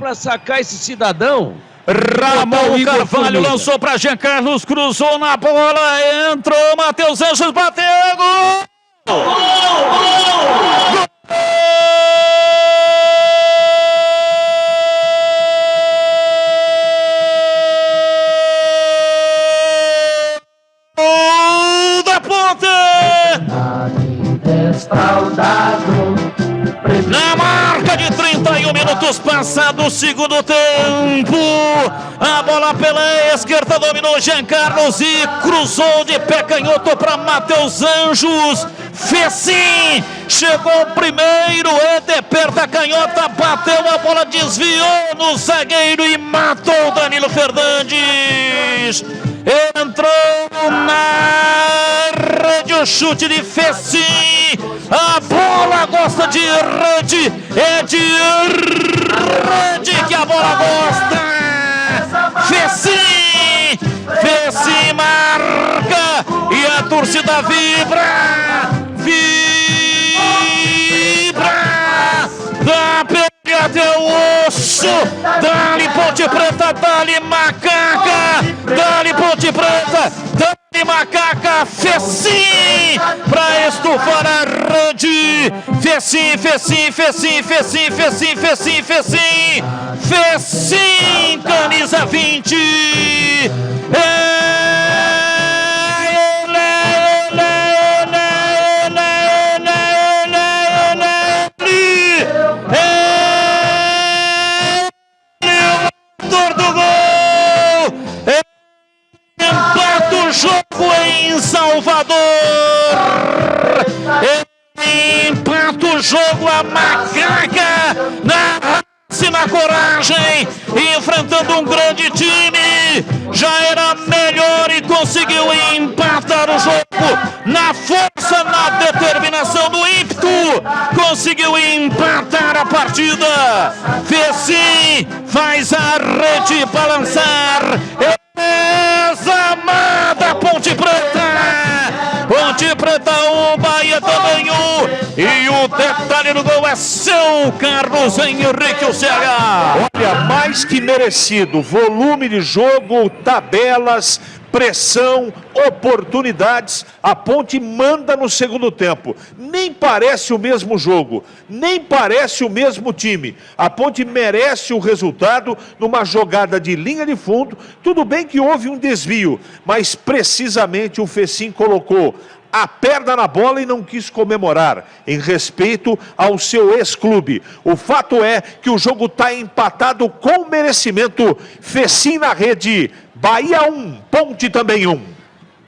para sacar esse cidadão. Ramon Carvalho lançou para Jean Carlos, cruzou na bola, entrou, Matheus Anjos bateu, gol! Gol! Gol! Da Ponte! Na marca de 31 minutos passados, segundo tempo, a bola pela esquerda dominou Jean Carlos e cruzou de pé canhoto para Matheus Anjos. Fez sim, chegou primeiro, Éder da canhota, bateu a bola, desviou no zagueiro e matou Danilo Fernandes. Entrou na rede o chute de Fessim. A bola gosta de rede, é de rede que a bola gosta. Fessim, Fessim marca e a torcida vibra, dá pega até o osso, dá-lhe Ponte Preta, dá-lhe Macaca, dá-lhe Ponte Preta, dá-lhe Macaca, Fessim, pra estufar a rede, Fessim, Fessim, Fessim, Fessim, Fessim, Fessim, Fessim, Fessim, camisa 20, jogo em Salvador, empata o jogo a Macaca na raça e na coragem, enfrentando um grande time, já era melhor e conseguiu empatar o jogo na força, na determinação, no ímpeto, conseguiu empatar a partida. Fessim faz a rede balançar. Amada Ponte Preta, Ponte Preta 1, Bahia também 1, e o detalhe do gol é São Carlos Henrique, o CH. Olha, mais que merecido, volume de jogo, tabelas, pressão, oportunidades, a Ponte manda no segundo tempo. Nem parece o mesmo jogo, nem parece o mesmo time. A Ponte merece o resultado numa jogada de linha de fundo. Tudo bem que houve um desvio, mas precisamente o Fessim colocou a perna na bola e não quis comemorar, em respeito ao seu ex-clube. O fato é que o jogo está empatado com merecimento. Fessim na rede, Bahia 1, Ponte também 1.